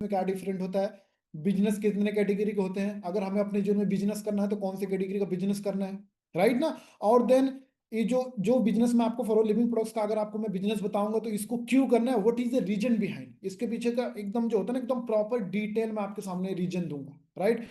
में क्या डिफरेंट होता है, बिजनेस कितने कैटेगरी के होते हैं, अगर हमें अपने जीवन में बिजनेस करना है तो कौन सी कैटेगरी का बिजनेस करना है, राइट ना। और देन ये जो जो बिजनेस में आपको फॉर लिविंग प्रोडक्ट्स का अगर आपको मैं बिजनेस बताऊंगा तो इसको क्यों करना है, what is the reason behind, इसके पीछे का एकदम जो होता है ना एकदम प्रॉपर डिटेल में आपके सामने रीजन दूंगा, राइट।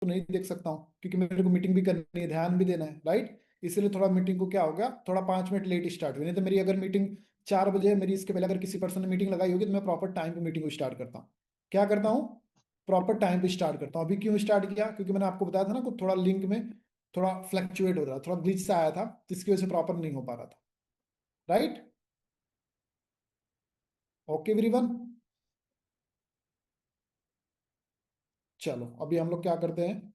तो नहीं देख सकता हूँ क्योंकि मेरे को मीटिंग भी करनी है, ध्यान भी देना है, राइट। इसलिए थोड़ा मीटिंग को क्या हो गया, थोड़ा 5 मिनट लेट स्टार्ट हुई, नहीं तो मेरी अगर मीटिंग 4 बजे है, मेरी इसके पहले अगर किसी पर्सन ने मीटिंग लगाई होगी तो मैं प्रॉपर टाइम पे मीटिंग को स्टार्ट करता हूँ। क्या करता हूँ, प्रॉपर टाइम पे स्टार्ट करता हूँ। अभी क्यों स्टार्ट किया, क्योंकि मैंने आपको बताया था ना कुछ थोड़ा लिंक में थोड़ा फ्लक्चुएट हो रहा था, थोड़ा ग्लिच सा आया था जिसकी वजह से प्रॉपर नहीं हो पा रहा था, राइट। ओके एवरीवन, चलो अभी हम लोग क्या करते हैं,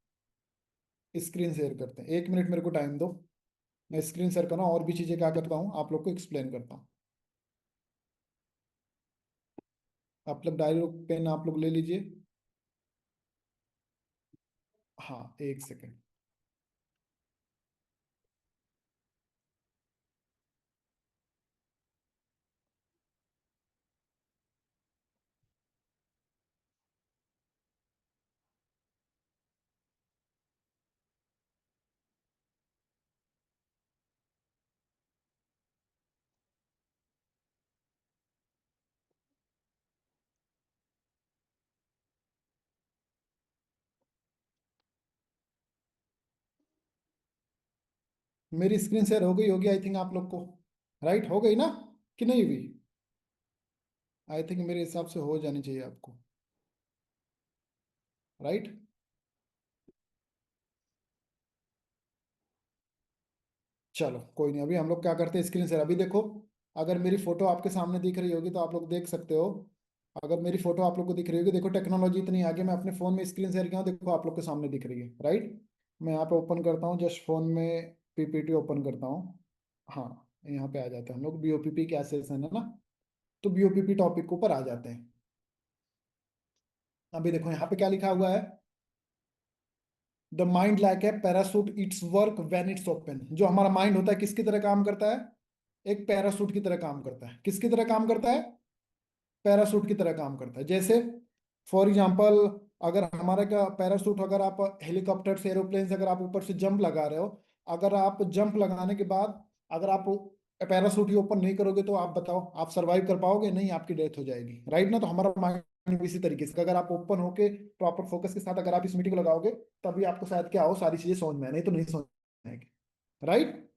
स्क्रीन शेयर करते हैं। 1 मिनट मेरे को टाइम दो, मैं स्क्रीन शेयर करना और भी चीजें क्या करता हूँ आप लोग को एक्सप्लेन करता हूँ। आप लोग डायरी पेन आप लोग ले लीजिए। हाँ, 1 सेकेंड। मेरी स्क्रीन शेयर हो गई होगी आई थिंक आप लोग को, राइट, हो गई ना कि नहीं हुई। आई थिंक मेरे हिसाब से हो जानी चाहिए आपको, राइट। चलो कोई नहीं, अभी हम लोग क्या करते हैं स्क्रीन शेयर। अभी देखो, अगर मेरी फोटो आपके सामने दिख रही होगी तो आप लोग देख सकते हो। अगर मेरी फोटो आप लोग को दिख रही होगी, देखो टेक्नोलॉजी इतनी आगे, मैं अपने फोन में स्क्रीन शेयर किया हूं, देखो आप लोग के सामने दिख रही है, राइट। मैं यहाँ पे ओपन करता हूँ, जस्ट फोन में पीपीटी ओपन करता हूँ। हाँ, यहाँ पे आ जाते हैं हम लोग, बीओपीपी क्या सेशन है ना, तो बीओपीपी टॉपिक के ऊपर आ जाते हैं। अभी देखो यहाँ पे क्या लिखा हुआ है, the mind like a parachute it's work when it's open. जो हमारा माइंड होता है किसकी तरह काम करता है, एक पैरासूट की तरह काम करता है। किसकी तरह काम करता है, पैरासूट की तरह काम करता है। जैसे फॉर एग्जांपल, अगर हमारा का पैरासूट, अगर आप हेलीकॉप्टर से एरोप्लेन से अगर आप ऊपर से जंप लगा रहे हो, अगर आप जंप लगाने के बाद अगर आप पैरासूट ही ओपन नहीं करोगे तो आप बताओ आप सरवाइव कर पाओगे, नहीं, आपकी डेथ हो जाएगी, राइट ना। तो हमारा माइंड भी इसी तरीके से, अगर आप ओपन होके प्रॉपर फोकस के साथ अगर आप इस मीटिंग को लगाओगे तभी आपको शायद क्या हो, सारी चीजें समझ में आए, नहीं तो नहीं समझ में आएगी, राइट।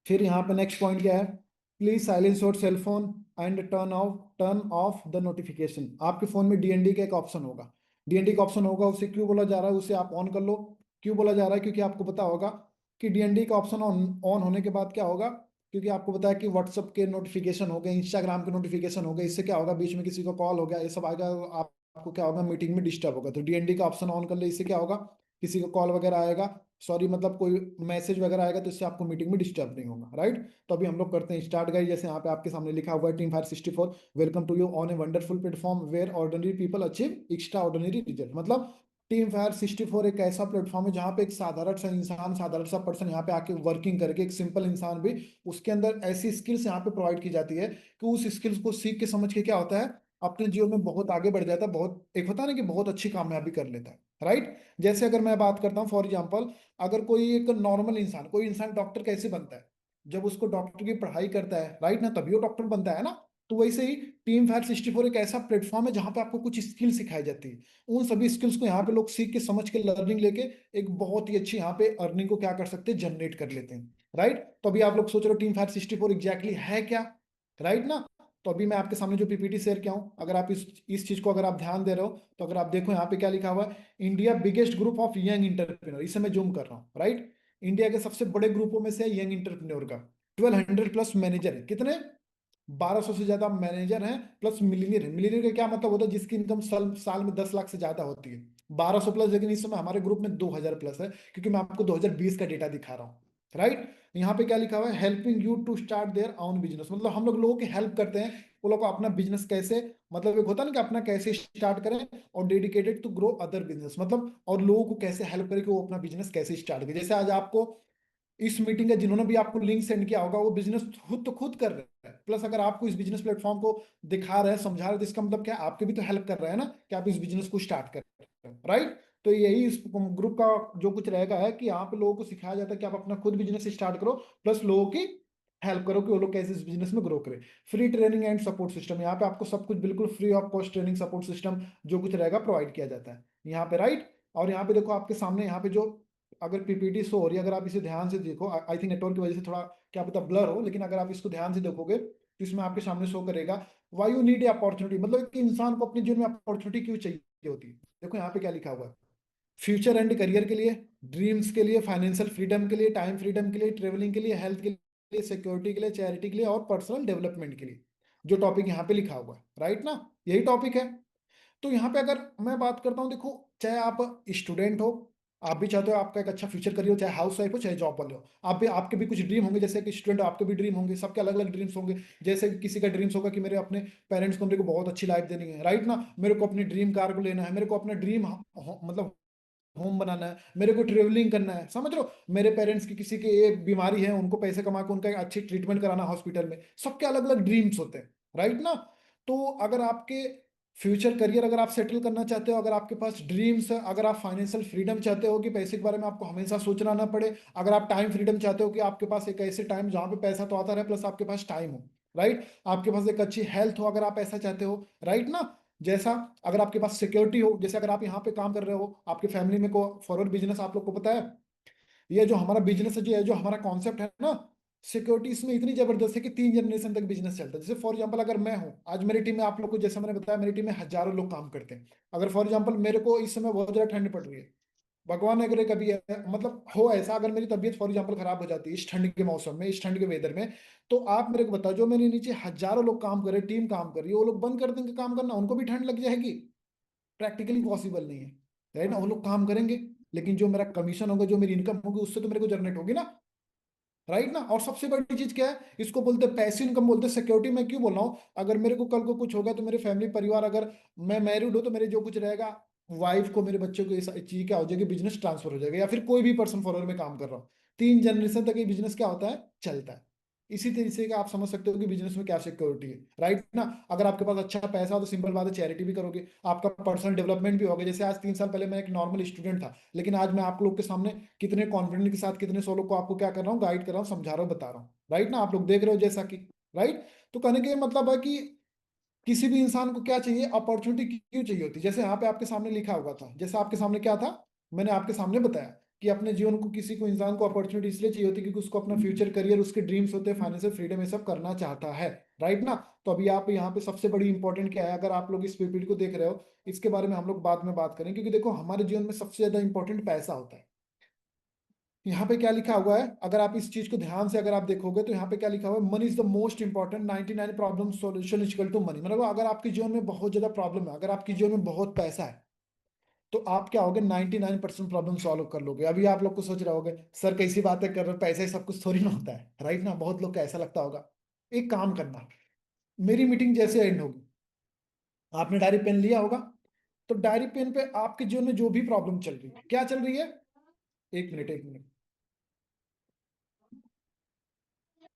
फिर यहाँ पे नेक्स्ट पॉइंट क्या है, please silence your cell phone and turn off the notification. आपके फोन में डीएनडी का एक ऑप्शन होगा, डीएनडी का ऑप्शन होगा, उसे क्यों बोला जा रहा है, उसे आप ऑन कर लो। क्यों बोला जा रहा है, क्योंकि आपको पता होगा कि डीएनडी का ऑप्शन ऑन ऑन होने के बाद क्या होगा, क्योंकि आपको पता है कि व्हाट्सअप के नोटिफिकेशन हो गए, इंस्टाग्राम के नोटिफिकेशन हो गए, इससे क्या होगा, बीच में किसी को कॉल हो गया, ये सब आएगा, आपको क्या होगा, मीटिंग में डिस्टर्ब होगा। तो डीएनडी का ऑप्शन ऑन कर ले, इससे क्या होगा, किसी को कॉल वगैरह आएगा, सॉरी मतलब कोई मैसेज वगैरह आएगा तो इससे आपको मीटिंग में डिस्टर्ब नहीं होगा, राइट। तो अभी हम लोग करते हैं स्टार्ट गाइस। जैसे यहाँ पे आपके सामने लिखा हुआ है, Team Fire 64 welcome to you on a wonderful platform where ordinary people achieve extraordinary result. मतलब टीम फायर 64 एक ऐसा प्लेटफॉर्म है जहाँ पे एक साधारण सा इंसान, साधारण सा पर्सन यहाँ पे आके वर्किंग करके, एक सिंपल इंसान भी, उसके अंदर ऐसी स्किल्स यहाँ पे प्रोवाइड की जाती है कि उस स्किल्स को सीख के समझ के क्या होता है, अपने जीवन में बहुत आगे बढ़ जाता है, बहुत एक होता है ना कि बहुत अच्छी कामयाबी कर लेता है, राइट। जैसे अगर मैं बात करता हूँ फॉर एग्जांपल, अगर कोई एक नॉर्मल इंसान, कोई इंसान डॉक्टर कैसे बनता है, जब उसको डॉक्टर की पढ़ाई करता है, राइट ना, तभी वो डॉक्टर बनता है ना। तो वैसे ही टीम फायर 64 एक ऐसा प्लेटफॉर्म है जहां पे आपको कुछ स्किल सिखाई जाती है। उन सभी स्किल्स को यहाँ पे लोग सीख के समझ के लर्निंग लेके एक बहुत ही अच्छी यहाँ पे अर्निंग को क्या कर सकते हैं, जनरेट कर लेते हैं, राइट। तो अभी आप लोग सोच रहे हो टीम फायर 64 एग्जैक्टली है क्या, राइट ना। तो अभी मैं आपके सामने जो पीपीटी शेयर किया हूं, अगर आप इस चीज को अगर आप ध्यान दे रहे हो तो अगर आप देखो यहाँ पे क्या लिखा हुआ है, India biggest group of young entrepreneur, इसे मैं जूम कर रहा हूँ, राइट। इंडिया के सबसे बड़े ग्रुपों में से यंग इंटरप्रेन्योर का 1200 प्लस मैनेजर है, कितने, 1200 से ज्यादा मैनेजर हैं, प्लस मिलीनियर है। मिलीनियर का क्या मतलब होता है? जिसकी इनकम साल साल में 10 लाख से ज्यादा होती है। 1200 प्लस, लेकिन इस समय हमारे ग्रुप में 2000 प्लस है, क्योंकि मैं आपको 2020 का डेटा दिखा रहा हूँ। राइट। यहाँ पे क्या लिखा हुआ है? Helping you to start their own business, मतलब हम लोग लोगों की हेल्प करते हैं वो लोग को अपना बिजनेस कैसे, मतलब एक होता है ना कि अपना कैसे स्टार्ट करें, और dedicated to grow other business, मतलब और लोगों को कैसे हेल्प करें कि वो अपना बिजनेस कैसे स्टार्ट करें। जैसे आज आपको इस मीटिंग का जिन्होंने भी आपको लिंक सेंड किया होगा, वो बिजनेस खुद तो खुद कर रहे हैं, प्लस अगर आपको इस बिजनेस प्लेटफॉर्म को दिखा रहे हैं, समझा रहे हैं, तो इसका मतलब क्या है? आपके भी तो हेल्प कर रहे हैं ना, कि आप इस बिजनेस को स्टार्ट कर रहे हैं। राइट। तो यही इस ग्रुप का जो कुछ रहेगा है कि यहाँ पे लोगों को सिखाया जाता है कि आप अपना खुद बिजनेस स्टार्ट करो, प्लस लोगों की हेल्प करो कि वो लोग कैसे इस बिजनेस में ग्रो करें। Free training and support system, यहाँ पे आपको सब कुछ बिल्कुल free of cost training support system जो कुछ रहेगा प्रोवाइड किया जाता है यहाँ पे। राइट। और यहाँ पे देखो आपके सामने यहाँ पे जो अगर पीपीटी शो हो रही है, अगर आप इसे ध्यान से देखो, आई थिंक नेटवर्क की वजह से थोड़ा क्या पता ब्लर हो, लेकिन अगर आप इसको ध्यान से देखोगे तो इसमें आपके सामने शो करेगा why you need a opportunity, मतलब कि इंसान को अपने जीवन में अपॉर्चुनिटी क्यों चाहिए होती है। देखो यहाँ पे क्या लिखा हुआ है? फ्यूचर एंड करियर के लिए, ड्रीम्स के लिए, फाइनेंशियल फ्रीडम के लिए, टाइम फ्रीडम के लिए, ट्रेवलिंग के लिए, हेल्थ के लिए, सिक्योरिटी के लिए, चैरिटी के लिए और पर्सनल डेवलपमेंट के लिए, जो टॉपिक यहाँ पे लिखा हुआ है। राइट ना, यही टॉपिक है। तो यहाँ पे अगर मैं बात करता हूँ, देखो चाहे आप स्टूडेंट हो, आप भी चाहते हो आपका एक अच्छा फ्यूचर करियर हो, चाहे हाउस वाइफ हो, चाहे जॉब वाले हो, आप भी, आपके भी कुछ ड्रीम होंगे, जैसे कि स्टूडेंट आपके भी ड्रीम होंगे, सबके अलग अलग ड्रीम्स होंगे। जैसे किसी का ड्रीम्स होगा कि मेरे अपने पेरेंट्स को, मेरे को बहुत अच्छी लाइफ देनी है। राइट ना, मेरे को अपनी ड्रीम कार को लेना है, मेरे को अपना ड्रीम मतलब होम बनाना है, मेरे को ट्रेवलिंग करना है, समझ लो, मेरे पेरेंट्स की किसी की ये बीमारी है, उनको पैसे कमा के उनका एक अच्छी ट्रीटमेंट कराना हॉस्पिटल में, सबके अलग अलग ड्रीम्स होते हैं। राइट ना। तो अगर आपके फ्यूचर करियर अगर आप सेटल करना चाहते हो, अगर आपके पास ड्रीम्स है, अगर आप फाइनेंशियल फ्रीडम चाहते हो कि पैसे के बारे में आपको हमेशा सोचना ना पड़े, अगर आप टाइम फ्रीडम चाहते हो कि आपके पास एक ऐसे टाइम जहाँ पे पैसा तो आता रहे, प्लस आपके पास टाइम हो। राइट। आपके पास एक अच्छी हेल्थ हो, अगर आप ऐसा चाहते हो। राइट ना। जैसा अगर आपके पास सिक्योरिटी हो, जैसे अगर आप यहाँ पे काम कर रहे हो, आपके फैमिली में को फॉरवर्ड बिजनेस, आप लोग को पता है ये जो हमारा बिजनेस है, जो है, जो हमारा कॉन्सेप्ट है ना, सिक्योरिटी इसमें इतनी जबरदस्त है कि 3 जनरेशन तक बिजनेस चलता है। जैसे फॉर एग्जांपल अगर मैं हूँ, आज मेरी टीम में आप लोग को जैसा मैंने बताया, मेरी टीम में हजारों लोग काम करते हैं। अगर फॉर एग्जांपल मेरे को इस समय बहुत ज्यादा ठंड पड़ रही है, भगवान ने करे कभी मतलब हो ऐसा, अगर मेरी तबीयत फॉर एग्जांपल खराब हो जाती है इस ठंड के मौसम में, इस ठंड के वेदर में, तो आप मेरे को बताओ, जो मेरे नीचे हजारों लोग काम कर रहे हैं, टीम काम कर रही है, वो लोग बंद कर देंगे काम करना, उनको भी ठंड लग जाएगी? प्रैक्टिकली पॉसिबल नहीं है। राइट ना, वो लोग काम करेंगे, लेकिन जो मेरा कमीशन होगा, जो मेरी इनकम होगी, उससे तो मेरे को जनरेट होगी ना। राइट ना। और सबसे बड़ी चीज क्या है, इसको बोलते हैं पैसिव इनकम, बोलते हैं सिक्योरिटी। मैं क्यों बोल रहा हूँ? अगर मेरे को कल को कुछ होगा तो मेरे फैमिली परिवार, अगर मैं मैरिड हूँ तो मेरे जो कुछ रहेगा, वाइफ को, मेरे बच्चों को, ये चीज क्या हो जाएगी, बिजनेस ट्रांसफर हो जाएगा, या फिर कोई भी पर्सन फॉरवर्ड में काम कर रहा हूँ, 3 जनरेशन तक ये बिजनेस क्या होता है, चलता है। इसी तरीके का आप समझ सकते हो कि बिजनेस में क्या सिक्योरिटी है। राइट ना। अगर आपके पास अच्छा पैसा हो तो सिंपल बात है, चैरिटी भी करोगे, आपका पर्सनल डेवलपमेंट भी होगा। जैसे आज 3 साल पहले मैं एक नॉर्मल स्टूडेंट था, लेकिन आज मैं आप लोग के सामने कितने कॉन्फिडेंस के साथ, कितने सौ लोग को आपको क्या कर रहा हूँ, गाइड कर रहा हूँ, समझा रहा हूँ, बता रहा हूँ। राइट ना, आप लोग देख रहे हो जैसा कि। राइट। तो कहने का ये मतलब है कि किसी भी इंसान को क्या चाहिए, अपॉर्चुनिटी क्यों चाहिए होती है? जैसे यहाँ पे आपके सामने लिखा हुआ था, जैसे आपके सामने क्या था, मैंने आपके सामने बताया कि अपने जीवन को किसी को, इंसान को अपॉर्चुनिटी इसलिए चाहिए होती है क्योंकि उसको अपना फ्यूचर करियर, उसके ड्रीम्स होते हैं, फाइनेंशियल फ्रीडम, ये सब करना चाहता है। राइट ना। तो अभी आप यहाँ पे सबसे बड़ी इंपॉर्टेंट क्या है, अगर आप लोग इस पीपीटी को देख रहे हो, इसके बारे में हम लोग बाद में बात करें, क्योंकि देखो हमारे जीवन में सबसे ज्यादा इंपॉर्टेंट पैसा होता है। यहाँ पे क्या लिखा हुआ है, अगर आप इस चीज को ध्यान से अगर आप देखोगे, तो यहाँ पे क्या लिखा हुआ है, money is the most important, 99 problem solution equal to money. मतलब अगर आपके जीवन में बहुत ज्यादा प्रॉब्लम है, अगर आपके जीवन में बहुत पैसा है, तो आप क्या होगे, 99% प्रॉब्लम सॉल्व कर लोगे। अभी आप लोग को सोच रहे होगे, सर कैसी बातें कर रहे हो, पैसा ही सब कुछ थोड़ी ना होता है। राइट ना, बहुत लोग को ऐसा लगता होगा। एक काम करना, मेरी मीटिंग जैसे एंड होगी, आपने डायरी पेन लिया होगा, तो डायरी पेन पे आपके जीवन में जो भी प्रॉब्लम चल रही है, क्या चल रही है, 1 मिनट 1 मिनट,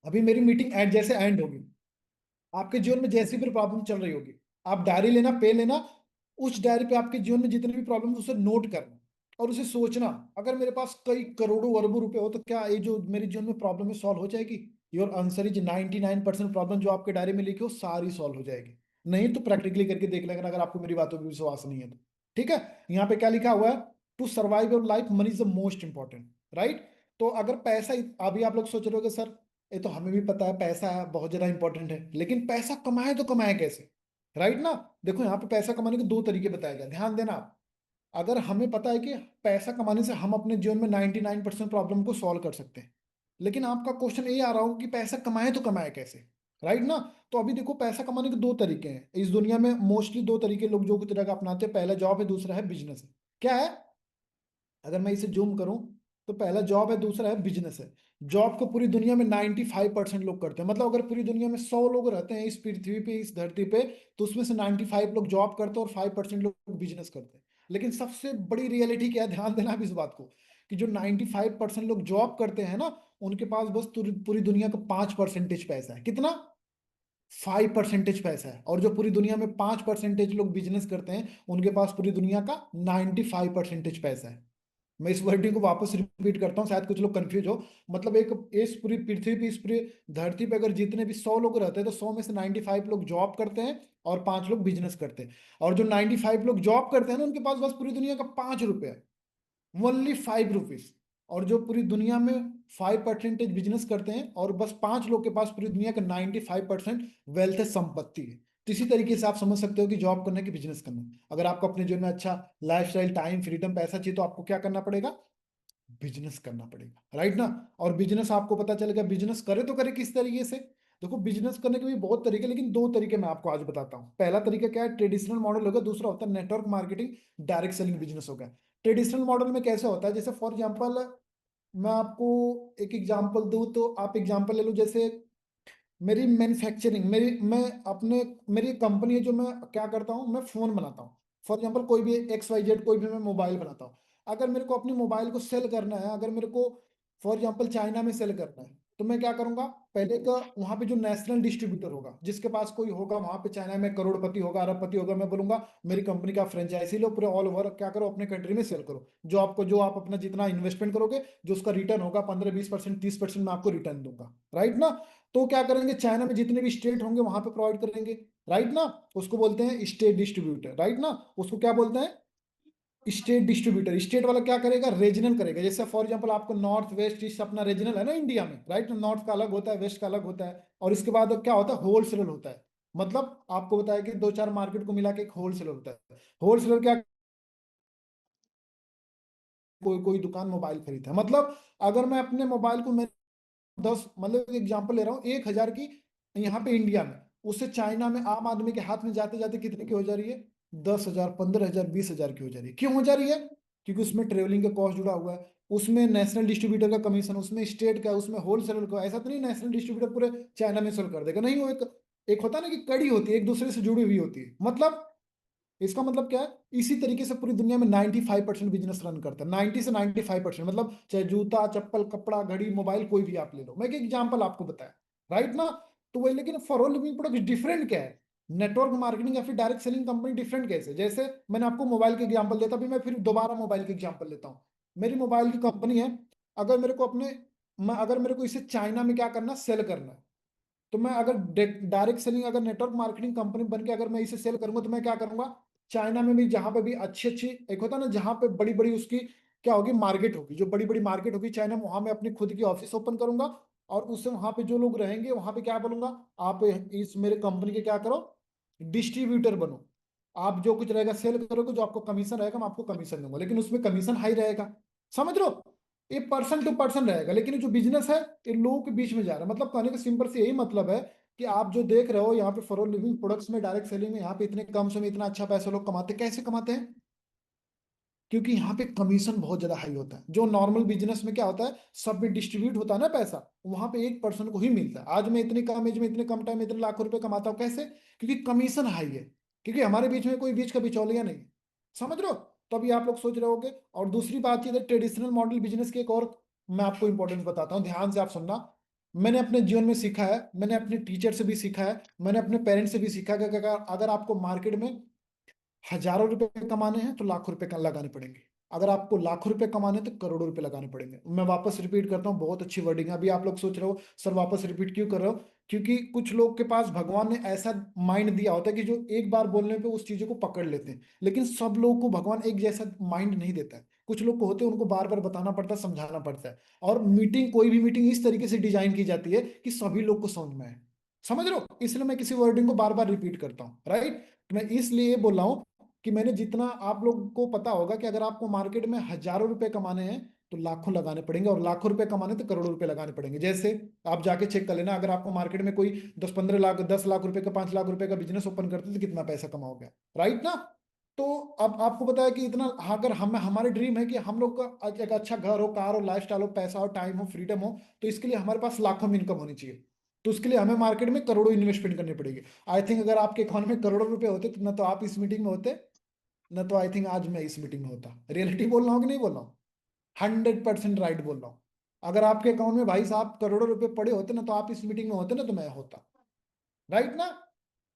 अभी मेरी मीटिंग एंड जैसे एंड होगी, आपके जीवन में जैसी भी प्रॉब्लम चल रही होगी, आप डायरी लेना, पेन लेना, उस डायरी पे आपके जीवन में जितने भी प्रॉब्लम उसे नोट करना, और उसे सोचना, अगर मेरे पास कई करोड़ों अरबों रुपए हो तो क्या ये जो मेरे जीवन में प्रॉब्लम है सॉल्व हो जाएगी? योर आंसर इज 99% प्रॉब्लम जो आपके डायरी में लिखी हो सारी सॉल्व हो जाएगी। नहीं तो प्रैक्टिकली करके देख लेना, अगर आपको मेरी बातों पर विश्वास नहीं है तो। ठीक है। यहाँ पे क्या लिखा हुआ है, to survive your life money is the most important. Right. तो अगर पैसा, अभी आप लोग सोच रहे हो सर, ये तो हमें भी पता है पैसा बहुत ज्यादा इंपॉर्टेंट है, लेकिन पैसा कमाए तो कमाए कैसे? राइट ना। देखो यहाँ पे पैसा कमाने के 2 तरीके बताए गए, ध्यान देना आप। अगर हमें पता है कि पैसा कमाने से हम अपने जीवन में 99% प्रॉब्लम को सॉल्व कर सकते हैं, लेकिन आपका क्वेश्चन ये आ रहा हो कि पैसा कमाए तो कमाए कैसे? राइट ना। तो अभी देखो पैसा कमाने के दो तरीके हैं इस दुनिया में, मोस्टली दो तरीके लोग जो की तरह का अपनाते हैं। पहला जॉब है, दूसरा है बिजनेस है। क्या है? अगर मैं इसे जूम करूं तो पहला जॉब है, दूसरा है बिजनेस है। जॉब को पूरी दुनिया में 95% लोग करते हैं। मतलब अगर पूरी दुनिया में 100 लोग रहते हैं इस पृथ्वी पे, इस धरती पे, तो उसमें से 95 लोग जॉब करते हैं और 5% लोग बिजनेस करते हैं। लेकिन सबसे बड़ी रियलिटी क्या है, ध्यान देना आप इस बात को, कि जो 95% लोग जॉब करते हैं ना, उनके पास बस पूरी दुनिया का 5% पैसा है। कितना? 5% पैसा है। और जो पूरी दुनिया में 5% लोग बिजनेस करते हैं, उनके पास पूरी दुनिया का 95% पैसा है। मैं इस वर्डिंग को वापस रिपीट करता हूँ, शायद कुछ लोग कंफ्यूज हो। मतलब एक इस पूरी पृथ्वी पे, इस पूरी धरती पे अगर जितने भी 100 लोग रहते हैं, तो 100 में से 95 लोग जॉब करते हैं और 5 लोग बिजनेस करते हैं। और जो 95 लोग जॉब करते हैं ना, उनके पास बस पूरी दुनिया का 5 रुपए है, ओनली 5 रुपीज। और जो पूरी दुनिया में 5% बिजनेस करते हैं और बस 5 लोग के पास पूरी दुनिया का 95% वेल्थ है, संपत्ति है। तो इसी तरीके से आप समझ सकते हो कि जॉब करना कि बिजनेस करना। अगर आपको अपने जीवन में अच्छा लाइफस्टाइल, टाइम, फ्रीडम, पैसा चाहिए, तो आपको क्या करना पड़ेगा? बिजनेस करना पड़ेगा, राइट ना। और बिजनेस आपको पता चलेगा, बिजनेस करे तो करे किस तरीके से। देखो बिजनेस करने के भी बहुत तरीके, लेकिन दो तरीके मैं आपको आज बताता हूँ। पहला तरीका क्या है? ट्रेडिशनल मॉडल होगा, दूसरा होता है network marketing, direct selling business होगा। ट्रेडिशनल मॉडल में कैसे होता है, जैसे फॉर एग्जांपल मैं आपको एक एग्जांपल दूं, तो आप एग्जांपल ले लो। जैसे मेरी मैन्युफैक्चरिंग, मैं अपने मेरी एक कंपनी है, जो मैं क्या करता हूँ, मैं फोन बनाता हूँ। फॉर एग्जांपल कोई भी XYZ, कोई भी मैं मोबाइल बनाता हूँ। अगर मेरे को अपने मोबाइल को सेल करना है, अगर मेरे को फॉर एग्जांपल चाइना में सेल करना है, तो मैं क्या करूंगा? पहले का वहां पे जो नेशनल डिस्ट्रीब्यूटर होगा, जिसके पास कोई होगा वहां पे, चाइना में करोड़पति होगा, अरबपति होगा, मैं बोलूंगा मेरी कंपनी का फ्रेंचाइजी लो, पूरे ऑल ओवर क्या करो, अपने कंट्री में सेल करो। जो आप अपना जितना इन्वेस्टमेंट करोगे, जो उसका रिटर्न होगा 15-20%, 30% मैं आपको रिटर्न दूंगा, राइट ना। तो क्या करेंगे, चाइना में जितने भी स्टेट होंगे वहां पे प्रोवाइड करेंगे, राइट ना। उसको बोलते हैं स्टेट डिस्ट्रीब्यूटर, राइट ना। उसको क्या बोलते हैं? State distributor. स्टेट वाला क्या करेगा? रीजनल करेगा। जैसे फॉर एग्जांपल आपको नॉर्थ वेस्ट ईस्ट अपना रीजनल है ना इंडिया में, राइट। नॉर्थ का अलग होता है, वेस्ट का अलग होता है, और इसके बाद अब क्या होता है? होलसेलर होता है। मतलब आपको बताया कि दो चार मार्केट को मिला के एक होलसेलर होता है। होलसेलर क्या? कोई कोई दुकान मोबाइल खरीदता है। मतलब अगर मैं अपने मोबाइल को, 10, मतलब एग्जांपल ले रहा हूँ, 1,000 की यहाँ पे इंडिया में, उससे चाइना में आम आदमी के हाथ में जाते जाते कितने की हो जा रही है? 10,000, 15,000, 20,000 की हो जा रही है। क्यों हो जा रही है? क्योंकि उसमें ट्रेवलिंग का कॉस्ट जुड़ा हुआ है, उसमें नेशनल डिस्ट्रीब्यूटर का कमीशन, उसमें स्टेट का, उसमें होलसेलर का। ऐसा तो नहीं नेशनल डिस्ट्रीब्यूटर पूरे चाइना में सेल कर देगा, नहीं। वो एक एक होता है ना कि कड़ी होती है, एक दूसरे से जुड़ी हुई होती है। मतलब इसका मतलब क्या है? इसी तरीके से पूरी दुनिया में 95% बिजनेस रन करता है। 90 से 95%, मतलब चाहे जूता, चप्पल, कपड़ा, घड़ी, मोबाइल, कोई भी आप ले लो। मैं एक एग्जांपल आपको बताया, राइट ना। तो वही, लेकिन for all living product different क्या है? नेटवर्क मार्केटिंग या फिर डायरेक्ट सेलिंग कंपनी डिफरेंट कैसे? जैसे मैंने आपको मोबाइल के एग्जांपल देता, अभी मैं फिर दोबारा मोबाइल के एग्जांपल लेता हूँ। मेरी मोबाइल की कंपनी है। अगर मेरे को अपने मैं अगर मेरे को इसे चाइना में क्या करना, सेल करना है, तो मैं अगर डायरेक्ट सेलिंग, अगर नेटवर्क मार्केटिंग कंपनी बन के अगर मैं इसे सेल करूंगा, तो मैं क्या करूंगा? चाइना में भी जहां पे भी अच्छी अच्छी, एक होता है ना जहां पे बड़ी बड़ी उसकी क्या होगी, मार्केट होगी, जो बड़ी बड़ी मार्केट होगी चाइना में, वहां मैं अपनी खुद की ऑफिस ओपन करूंगा। और उससे वहां पे जो लोग रहेंगे, वहां पे क्या बोलूंगा? आप इस मेरे कंपनी के क्या करो, डिस्ट्रीब्यूटर बनो। आप जो कुछ रहेगा सेल करोगे, जो आपको कमीशन रहेगा मैं आपको कमीशन दूंगा, लेकिन उसमें कमीशन हाई रहेगा। समझ लो, ये पर्सन टू पर्सन रहेगा। लेकिन ये जो बिजनेस है, ये लोगों के बीच में जा रहा है। मतलब कहने का सिंपल से यही मतलब है कि आप जो देख रहे हो यहाँ पे फॉर लिविंग प्रोडक्ट्स में, डायरेक्ट सेलिंग में, यहाँ पे इतने कम समय इतना अच्छा पैसा लोग कमाते हैं। कैसे कमाते हैं? क्योंकि यहाँ पे कमीशन बहुत ज्यादा हाई होता है। जो नॉर्मल बिजनेस में क्या होता है, सब में डिस्ट्रीब्यूट होता है ना पैसा, वहां पे एक पर्सन को ही मिलता है। आज मैं इतनी कम एज में, इतने कम टाइम में इतने लाखों रुपए कमाता हूँ, कैसे? क्योंकि कमीशन हाई है, क्योंकि हमारे बीच में कोई बीच का बिचौलिया नहीं है। समझ रहे हो? तभी आप लोग सोच रहे होगे। और दूसरी बात ये, ट्रेडिशनल मॉडल बिजनेस की एक और मैं आपको इंपॉर्टेंस बताता हूँ, ध्यान से आप सुनना। मैंने अपने जीवन में सीखा है, मैंने अपने टीचर से भी सीखा है, मैंने अपने पेरेंट्स से भी सीखा है कि अगर आपको मार्केट में हजारों रुपए कमाने हैं, तो लाखों रुपए लगाने पड़ेंगे। अगर आपको लाखों रुपए कमाने हैं, तो करोड़ों रुपए लगाने पड़ेंगे। मैं वापस रिपीट करता हूँ, बहुत अच्छी वर्डिंग है। अभी आप लोग सोच रहे हो सर वापस रिपीट क्यों कर रहे हो? क्योंकि कुछ लोग के पास भगवान ने ऐसा माइंड दिया होता है कि जो एक बार बोलने पे उस चीजों को पकड़ लेते हैं। लेकिन सब लोगों को भगवान एक जैसा माइंड नहीं देता है। कुछ लोग को होते हैं, उनको बार बार बताना पड़ता है, समझाना पड़ता है। और मीटिंग, कोई भी मीटिंग इस तरीके से डिजाइन की जाती है कि सभी लोग को समझ में आए। समझ रहे हो? इसलिए मैं किसी वर्डिंग को बार बार रिपीट करता हूँ, राइट। मैं इसलिए बोल रहा हूँ कि मैंने जितना, आप लोगों को पता होगा कि अगर आपको मार्केट में हजारों रुपए कमाने हैं तो लाखों लगाने पड़ेंगे, और लाखों रुपए कमाने तो करोड़ों रुपए लगाने पड़ेंगे। जैसे आप जाके चेक कर लेना, अगर आपको मार्केट में कोई 10-15 लाख, 10 लाख रुपए का, 5 लाख रुपए का बिजनेस ओपन करते तो कितना पैसा कमाओगे, राइट ना। तो अब आपको पता है कि इतना, अगर हम, हमारे ड्रीम है कि हम लोग का एक अच्छा घर हो, कार हो, लाइफस्टाइल हो, पैसा हो, टाइम हो, फ्रीडम हो, तो इसके लिए हमारे पास लाखों में इनकम होनी चाहिए। तो उसके लिए हमें मार्केट में करोड़ों इन्वेस्टमेंट करनी पड़ेगी। आई थिंक अगर आपके अकाउंट में करोड़ों रुपए होते तो न तो आप इस मीटिंग में होते, न तो आई थिंक आज मैं इस मीटिंग में होता। रियलिटी बोल रहा हूँ कि नहीं बोल रहा हूँ? 100% राइट बोल रहा हूँ। अगर आपके अकाउंट में भाई साहब करोड़ों रुपए पड़े होते ना, तो आप इस मीटिंग में होते ना, तो मैं होता, राइट ना।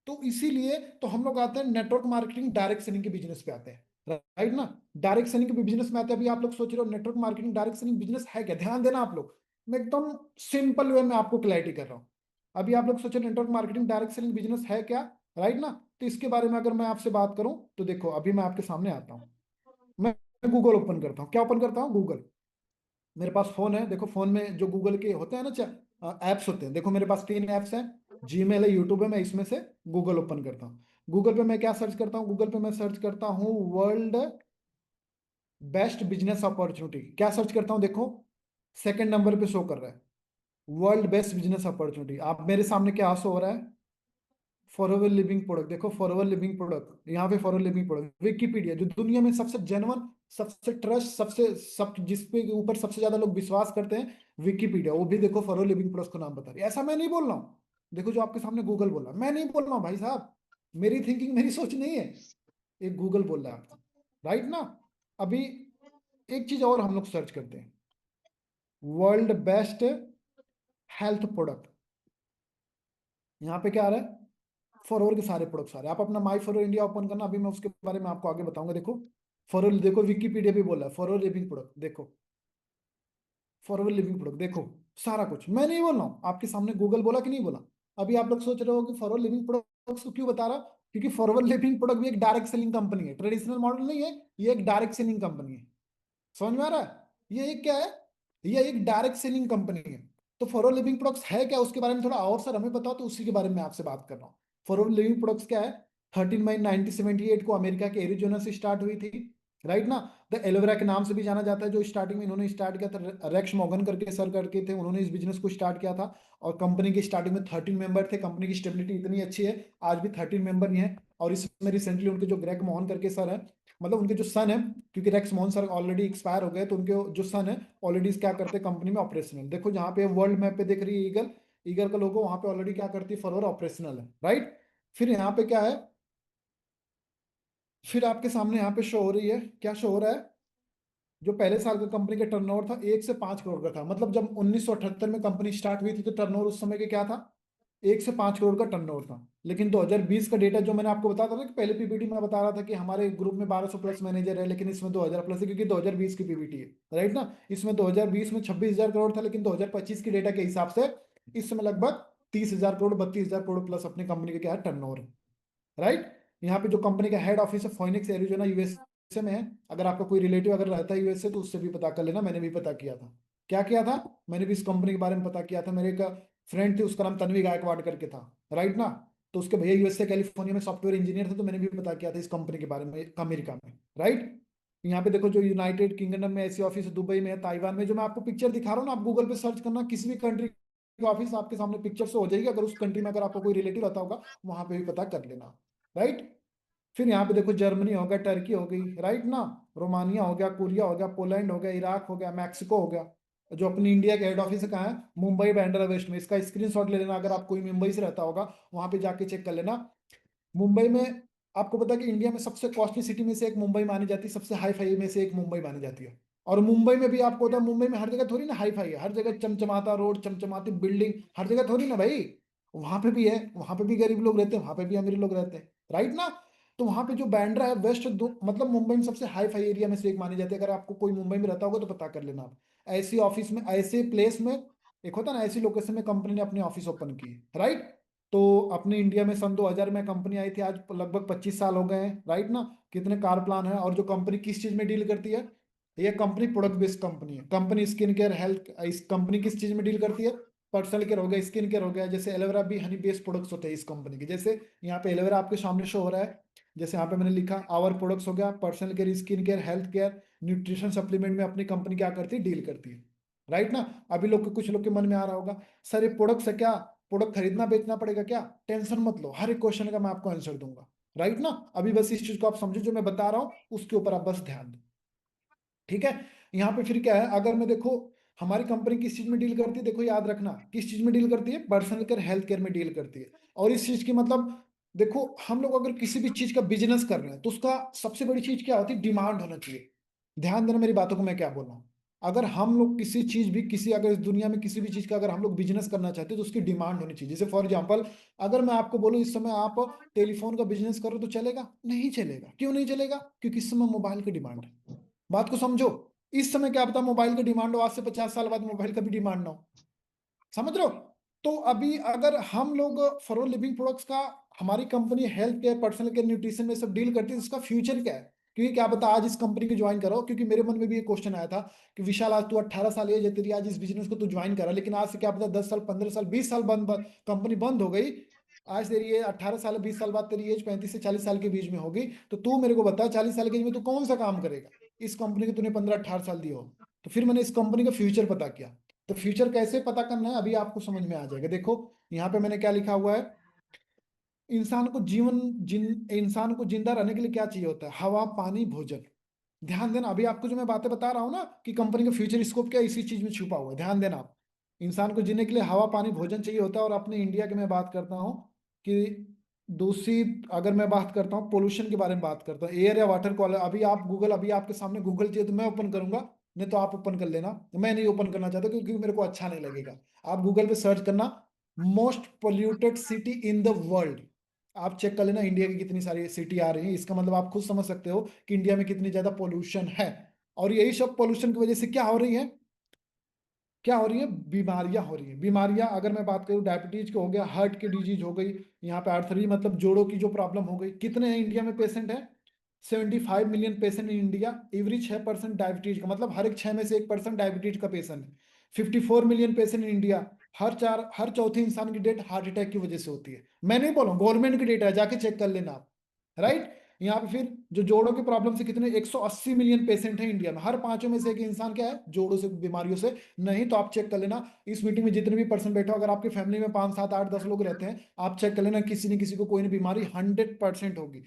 तो इसीलिए तो हम लोग आते हैं नेटवर्क मार्केटिंग डायरेक्ट सेलिंग के बिजनेस पे आते हैं, राइट ना। डायरेक्ट सेलिंग के बिजनेस में आते हैं। अभी आप लोग सोच रहे हो network marketing direct selling business है क्या, ध्यान देना आप लोग, मैं एकदम सिंपल वे में आपको क्लैरिटी कर रहा हूँ। अभी आप लोग सोचो network marketing direct selling business है क्या, राइट ना। तो इसके बारे में अगर मैं आपसे बात करूं तो देखो, अभी मैं आपके सामने आता हूं, मैं गूगल ओपन करता हूँ। क्या ओपन करता हूँ? गूगल। मेरे पास फोन है, देखो फोन में जो गूगल के होते हैं ना, एप्स होते हैं, देखो मेरे पास 3 एप्स हैं, जीमेल है, यूट्यूब है। मैं इसमें से गूगल ओपन करता हूँ। गूगल पे मैं क्या सर्च करता हूँ? गूगल पे मैं सर्च करता हूँ वर्ल्ड बेस्ट बिजनेस अपॉर्चुनिटी। क्या सर्च करता हूँ देखो, सेकंड नंबर पे शो कर रहा है वर्ल्ड बेस्ट बिजनेस अपॉर्चुनिटी। आप मेरे सामने क्या शो हो रहा है? Forever living product. देखो फॉरएवर लिविंग प्रोडक्ट, यहाँ पे फॉरएवर लिविंग प्रोडक्ट, विकीपीडिया, जो दुनिया में सबसे जेन्युइन, सबसे ट्रस्ट, सबसे सब जिसपे ऊपर सबसे ज्यादा लोग विश्वास करते हैं, विकीपीडिया, वो भी देखो फॉरएवर लिविंग प्रोडक्ट का नाम बता रही है। ऐसा मैं नहीं बोल रहा हूँ, देखो जो आपके सामने गूगल बोल रहा है, मैं नहीं बोल रहा हूँ भाई साहब, मेरी थिंकिंग, मेरी सोच नहीं है, एक गूगल बोल रहा है आपको, राइट ना। अभी एक चीज और हम लोग सर्च करते हैं, वर्ल्ड बेस्ट हेल्थ प्रोडक्ट। यहाँ पे क्या आ रहा है? फॉरवर के सारे प्रोडक्ट्स आ रहे हैं। आप अपना माई फॉरवर इंडिया ओपन करना, अभी मैं उसके बारे में आपको आगे बताऊंगा। देखो फॉरवर, देखो विकीपीडिया भी बोला है फॉरवर लिविंग प्रोडक्ट, देखो फॉरवर लिविंग प्रोडक्ट, देखो सारा कुछ मैं नहीं बोल रहा हूँ, आपके सामने गूगल बोला कि नहीं बोला। अभी आप लोग सोच रहे हो कि फॉरवर लिविंग प्रोडक्ट्स को क्यों बता रहा, क्योंकि फॉरवर लिविंग प्रोडक्ट भी एक डायरेक्ट सेलिंग कंपनी है, ट्रेडिशनल मॉडल नहीं है, ये एक डायरेक्ट सेलिंग कंपनी है। समझ में आ रहा है? ये एक क्या है? ये एक डायरेक्ट सेलिंग कंपनी है। तो फॉरवर लिविंग प्रोडक्ट्स है क्या, उसके बारे में थोड़ा और सर हमें बताओ, तो उसी के बारे में आपसे बात कर रहा हूँ। फॉरवर लिविंग प्रोडक्ट्स क्या है? 13 मई 1978 को अमेरिका के एरिजोना से स्टार्ट हुई थी, राइट ना। द एलोवेरा के नाम से भी जाना जाता है, जो स्टार्टिंग में इन्होंने स्टार्ट किया था, रेक्स मॉर्गन करके सर करके थे, उन्होंने इस बिजनेस को स्टार्ट किया था। और कंपनी की स्टार्टिंग में 13 मेंबर थे। कंपनी की स्टेबिलिटी इतनी अच्छी है, आज भी 13 मेंबर ही हैं। और इसमें रिसेंटली उनके जो ग्रेग मोहन करके सर है, मतलब उनके जो सन है, क्योंकि Rex Mohan sir already expire हो गए, तो उनके जो सन है ऑलरेडी क्या करते हैं कंपनी में ऑपरेशनल। देखो जहाँ पे वर्ल्ड मैप पे देख रही है ईगल, ईगल का लोगो, वहां पे ऑलरेडी क्या करती है, फॉरवर ऑपरेशनल है, राइट। फिर यहाँ पे क्या है, फिर आपके सामने यहाँ पे शो हो रही है, क्या शो हो रहा है? जो पहले साल का कंपनी का टर्नओवर था 1 से 5 करोड़ का था। मतलब जब 1978 में कंपनी स्टार्ट हुई थी तो टर्नओवर उस समय के क्या था, 1 से 5 करोड़ का टर्नओवर था। लेकिन 2020 का डेटा जो मैंने आपको बताया था ना, कि पहले पीपीटी में बता रहा था कि हमारे ग्रुप में 1200 प्लस मैनेजर है, लेकिन इसमें 2000 प्लस है, क्योंकि 2020 की पीपीटी है, राइट ना। इसमें 2020 में 26,000 करोड़ था, लेकिन 2025 के डेटा के हिसाब से इस समय लगभग 30,000 करोड़, 32,000 करोड़ प्लस अपनी कंपनी का क्या है, टर्नओवर, राइट। यहाँ पे जो कंपनी का हेड ऑफिस है फोनिक्स एरिजोना यूएसए में है। अगर आपका कोई रिलेटिव अगर रहता है यूएसए तो उससे भी पता कर लेना, मैंने भी पता किया था। क्या किया था? मैंने भी इस कंपनी के बारे में पता किया था। मेरे एक फ्रेंड थे, उसका नाम तन्वी गायकवाड़ करके था, राइट ना। तो उसके भैया यूएसए कैलिफोर्निया में सॉफ्टवेयर इंजीनियर थे, तो मैंने भी पता किया था इस कंपनी के बारे में अमेरिका में, राइट। यहाँ पे देखो जो यूनाइटेड किंगडम में ऐसी ऑफिस है, दुबई में है, ताइवान में। जो मैं आपको पिक्चर दिखा रहा हूँ ना, आप गूगल पे सर्च करना, किसी भी कंट्री की ऑफिस आपके सामने पिक्चर से हो जाएगी। अगर उस कंट्री में अगर आपको कोई रिलेटिव रहता होगा, वहां पे भी पता कर लेना, राइट। फिर यहाँ पे देखो जर्मनी हो गया, टर्की हो गई, राइट ना, रोमानिया हो गया, कोरिया हो गया, पोलैंड हो गया, इराक हो गया, मैक्सिको हो गया। जो अपनी इंडिया के हेड ऑफिस है कहाँ है? मुंबई बांद्रा वेस्ट में। इसका स्क्रीनशॉट ले लेना, अगर आप कोई मुंबई से रहता होगा वहां पे जाके चेक कर लेना। मुंबई में, आपको पता है कि इंडिया में सबसे कॉस्टली सिटी में से एक मुंबई मानी जाती है, सबसे हाई फाई में से एक मुंबई मानी जाती है। और मुंबई में भी आपको पता है, मुंबई में हर जगह थोड़ी ना हाई फाई है, हर जगह चमचमाता रोड, चमचमाती बिल्डिंग, हर जगह थोड़ी ना भाई। वहां पे भी है, वहां पे भी गरीब लोग रहते हैं, वहां पे भी अमीर लोग रहते हैं, राइट ना। तो वहां पे जो बैंड्रा है वेस्ट दो, मतलब मुंबई में सबसे हाई फाई एरिया में से एक मानी जाती है। अगर आपको कोई मुंबई में रहता होगा तो पता कर लेना आप। ऐसी ऑफिस में, ऐसे प्लेस में, एक होता है ना, ऐसी लोकेशन में कंपनी ने अपनी ऑफिस ओपन की, राइट। तो अपने इंडिया में सन 2000 में कंपनी आई थी, आज लगभग 25 साल हो गए हैं, राइट ना। कितने कार प्लान है, और जो कंपनी किस चीज में डील करती है, ये कंपनी प्रोडक्ट बेस्ड कंपनी है। कंपनी स्किन केयर हेल्थ, इस कंपनी किस चीज में डील करती है? पर्सनल केयर हो गया, स्किन केयर हो गया, जैसे एलोवेरा भी हनी बेस्ड प्रोडक्ट्स होते हैं इस कंपनी के। जैसे यहाँ पे एलोवेरा आपके सामने शो हो रहा है, जैसे यहाँ पे मैंने लिखा आवर प्रोडक्ट्स हो गया, personal care, skin care, health care, nutrition supplement में अपनी कंपनी क्या करती है, डील करती है। राइट ना। अभी कुछ लोग के मन में आ रहा होगा, सर ये प्रोडक्ट्स है क्या, प्रोडक्ट खरीदना बेचना पड़ेगा क्या? टेंशन मत लो, हर एक क्वेश्चन का मैं आपको आंसर दूंगा। राइट ना। अभी बस इस चीज को आप समझो, जो मैं बता रहा हूँ उसके ऊपर आप बस ध्यान दो। ठीक है। यहाँ पे फिर क्या है, अगर मैं देखो हमारी कंपनी किस चीज में डील करती है, देखो याद रखना किस चीज में डील करती है, पर्सनल केयर हेल्थ केयर में डील करती है। और इस चीज की मतलब देखो, हम लोग अगर किसी भी चीज का बिजनेस कर रहे हैं तो उसका सबसे बड़ी चीज क्या होती है, डिमांड होना चाहिए। ध्यान देना मेरी बातों को, मैं क्या बोल रहा हूँ। अगर हम लोग किसी चीज भी किसी अगर इस दुनिया में किसी भी चीज का अगर हम लोग बिजनेस करना चाहते हैं तो उसकी डिमांड होनी चाहिए। जैसे फॉर एग्जांपल, अगर मैं आपको बोलूं इस समय आप टेलीफोन का बिजनेस करो तो चलेगा? नहीं चलेगा। क्यों नहीं चलेगा? क्योंकि इस समय मोबाइल की डिमांड है। बात को समझो। इस समय क्या पता मोबाइल की डिमांड हो, आज से 50 साल बाद मोबाइल का भी डिमांड ना हो। समझ रहे हो? तो अभी अगर हम लोग फॉर लिविंग प्रोडक्ट्स का, हमारी company health care, personal care, nutrition में सब डील करती है, इसका फ्यूचर क्या है? क्योंकि क्या पता आज इस कंपनी को ज्वाइन करो, क्योंकि मेरे मन में भी एक क्वेश्चन आया था कि विशाल आज तू 18 साल एज है तेरी, आज इस बिजनेस को तू ज्वाइन करा, लेकिन आज से क्या पता 10 साल, 15 साल, 20 साल बंद कंपनी बंद हो गई। आज तेरी ये 18 साल, 20 साल बाद तेरी एज 35 से 40 साल के बीच में होगी, तो तू मेरे को बता 40 साल की एज में तू कौन सा काम करेगा? इस कंपनी को तूने 15-18 साल दिए हो। तो फिर मैंने इस कंपनी का फ्यूचर पता किया। तो फ्यूचर कैसे पता करना है अभी आपको समझ में आ जाएगा। देखो यहाँ पे मैंने क्या लिखा हुआ है, इंसान को जिंदा रहने के लिए क्या चाहिए होता है, हवा, पानी, भोजन। ध्यान देना, अभी आपको जो मैं बातें बता रहा हूँ ना कि कंपनी का फ्यूचर स्कोप क्या है, इसी चीज में छुपा हुआ है। ध्यान देना आप। इंसान को जीने के लिए हवा, पानी, भोजन चाहिए होता है। और अपने इंडिया की मैं बात करता हूँ कि दूषित, अगर मैं बात करता हूँ पोल्यूशन के बारे में बात करता हूँ, एयर या वाटर क्वालिटी, अभी आप गूगल, अभी आपके सामने गूगल चाहिए तो मैं ओपन करूंगा, नहीं तो आप ओपन कर लेना। मैं नहीं ओपन करना चाहता क्योंकि मेरे को अच्छा नहीं लगेगा। आप गूगल पे सर्च करना, most polluted city in the world. आप चेक कर लेना इंडिया की कितनी सारी सिटी आ रही है, इसका मतलब आप खुद समझ सकते हो कि इंडिया में कितनी ज्यादा पोल्यूशन है। और यही सब पोल्यूशन की वजह से क्या हो रही है, क्या हो रही है, बीमारियां हो रही है। बीमारियां अगर मैं बात करूं, डायबिटीज का हो गया, हार्ट की डिजीज हो गई, यहाँ पे आर्थरी मतलब जोड़ों की जो प्रॉब्लम हो गई। कितने हैं इंडिया में पेशेंट है? 75 million patient in India. Every 6% diabetes का, मतलब हर एक 6 में से 1% डायबिटीज का पेशेंट है। 54 मिलियन पेशेंट इन इंडिया। हर चौथे इंसान की डेथ हार्ट अटैक की वजह से होती है। मैं नहीं बोल रहा हूँ, गवर्नमेंट की डेटा है, जाके चेक कर लेना आप। राइट। यहाँ पे फिर जो जोड़ों की प्रॉब्लम से कितने, 180 मिलियन पेशेंट हैं इंडिया में। हर पांचों में से एक इंसान क्या है, जोड़ों से बीमारियों से। नहीं तो आप चेक कर लेना, इस मीटिंग में जितने भी पर्सन बैठे हो, अगर आपकी फैमिली में 5 7 8 10 लोग रहते हैं, आप चेक कर लेना, किसी न किसी को कोई ना बीमारी 100% होगी।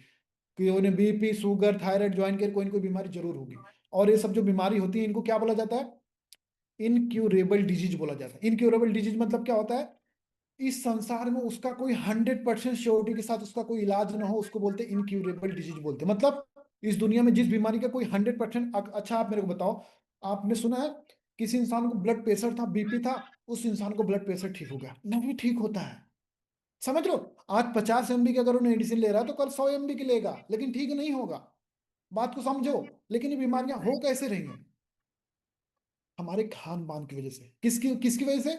कि उन्हें BP, sugar, thyroid, join care, कोई ना कोई बीमारी जरूर होगी। और ये सब जो बीमारी होती है इनको क्या बोला जाता है, इनक्यूरेबल डिजीज बोला जाता है। इनक्यूरेबल डिजीज मतलब क्या होता है, इस संसार में उसका कोई 100% श्योरिटी के साथ उसका कोई इलाज ना हो, उसको बोलते हैं इनक्यूरेबल डिजीज बोलते हैं। मतलब इस दुनिया में जिस बीमारी का कोई 100%, अच्छा आप मेरे को बताओ, आपने सुना है किसी इंसान को ब्लड प्रेशर था, बीपी था, उस इंसान को ब्लड प्रेशर ठीक हो गया? नहीं ठीक होता है। समझ लो, आज 50 MB की अगर वो मेडिसिन ले रहा है तो कल 100 MB की लेगा, लेकिन ठीक नहीं होगा। बात को समझो। लेकिन ये बीमारियां हो कैसे रही हैं, हमारे खान पान की वजह से। किसकी किसकी वजह से?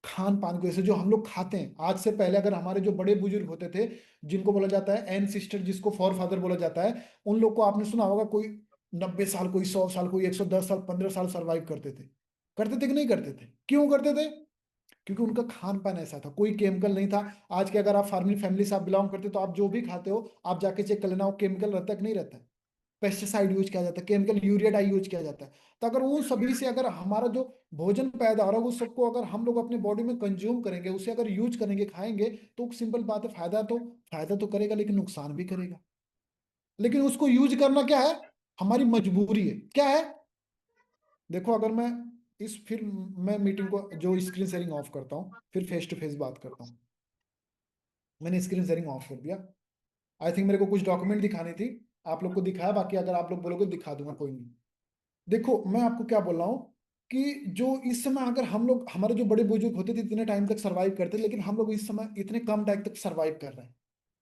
खान पान की वजह से। जो हम लोग खाते हैं, आज से पहले अगर हमारे जो बड़े बुजुर्ग होते थे, जिनको बोला जाता है एनसिस्टर, जिसको फॉर फादर बोला जाता है, उन लोग को आपने सुना होगा, कोई 90 साल, कोई 100 साल, कोई 110 साल, 15 साल सर्वाइव करते थे। करते थे कि नहीं करते थे? क्यों करते थे? क्योंकि उनका खान पान ऐसा था, कोई केमिकल नहीं था। आज के अगर आप फार्मिंग फैमिली से आप बिलोंग करते हो तो आप जो भी खाते हो, आप जाके चेक कर लेना, वो केमिकल रहता है कि नहीं रहता है। पेस्टिसाइड यूज किया जाता है, केमिकल यूरिया डाई यूज किया जाता है। तो अगर उन सभी से अगर हमारा जो भोजन पैदा हो रहा है, उस सबको अगर हम लोग अपने बॉडी में कंज्यूम करेंगे, उसे अगर यूज करेंगे, खाएंगे, तो सिंपल बात है, फायदा तो करेगा लेकिन नुकसान भी करेगा। लेकिन उसको यूज करना क्या है, हमारी मजबूरी है। क्या है? देखो अगर मैं फिर मैं मीटिंग को जो स्क्रीन शेयरिंग ऑफ करता हूँ, फिर फेस टू फेस बात करता हूँ। मैंने स्क्रीन शेयरिंग ऑफ कर दिया। आई थिंक मेरे को कुछ डॉक्यूमेंट दिखानी थी, आप लोग को दिखाया, बाकी अगर आप लोग बोलोगे दिखा दूंगा, कोई नहीं। देखो मैं आपको क्या बोल रहा हूँ कि जो इस समय अगर हम लोग, हमारे जो बड़े बुजुर्ग होते थे इतने टाइम तक सरवाइव करते, लेकिन हम लोग इस समय इतने कम टाइम तक सरवाइव कर रहे हैं।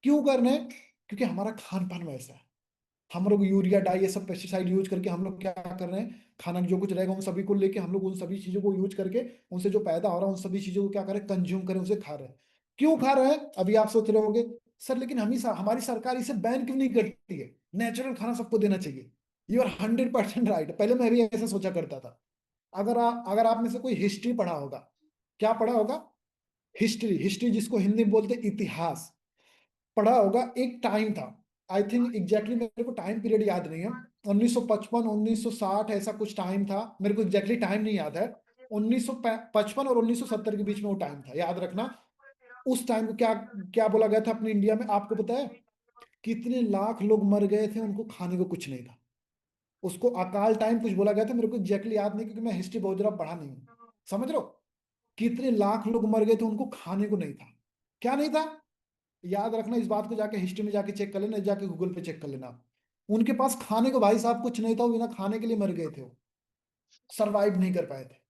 क्यों कर रहे हैं? क्योंकि हमारा खान पान वैसा है। हम लोग यूरिया डाई ये सब पेस्टिसाइड यूज करके हम लोग क्या कर रहे हैं, खाना जो कुछ रहेगा उन सभी को लेके हम लोग उन सभी चीजों को यूज करके, उनसे जो पैदा हो रहा है उन सभी चीजों को क्या करें, कंज्यूम करें, उसे खा रहे हैं। क्यों खा रहे हैं? अभी आप सोच रहे होंगे, सर लेकिन हमारी सरकार इसे बैन क्यों नहीं करती है, नेचुरल खाना सबको देना चाहिए। You are 100% right. पहले मैं भी ऐसा सोचा करता था। अगर आप में से कोई हिस्ट्री पढ़ा होगा, क्या पढ़ा होगा? हिस्ट्री। हिस्ट्री जिसको हिंदी में बोलते इतिहास। पढ़ा होगा, एक टाइम था, आई थिंक एग्जैक्टली मेरे को टाइम पीरियड याद नहीं है, 1955 1960 ऐसा कुछ टाइम था, मेरे को एग्जैक्टली टाइम नहीं याद है। 1955 और 1970 के बीच में वो टाइम था, याद रखना। उस टाइम को क्या क्या बोला गया था अपने इंडिया में, आपको पता है? कितने लाख लोग मर गए थे, उनको खाने को कुछ नहीं था। उसको अकाल टाइम कुछ बोला गया था, मेरे को एग्जैक्टली याद नहीं, क्योंकि मैं हिस्ट्री बहुत जरा पढ़ा नहीं हूँ। समझ रहे हो? कितने लाख लोग मर गए थे, उनको खाने को नहीं था। क्या नहीं था? याद रखना, इस बात को जाके हिस्ट्री में जाके चेक कर लेना, जाके गूगल पे चेक कर लेना आप। उनके पास खाने को भाई साहब कुछ नहीं था, वो बिना खाने के लिए मर गए थे, वो सरवाइव नहीं कर पाए थे।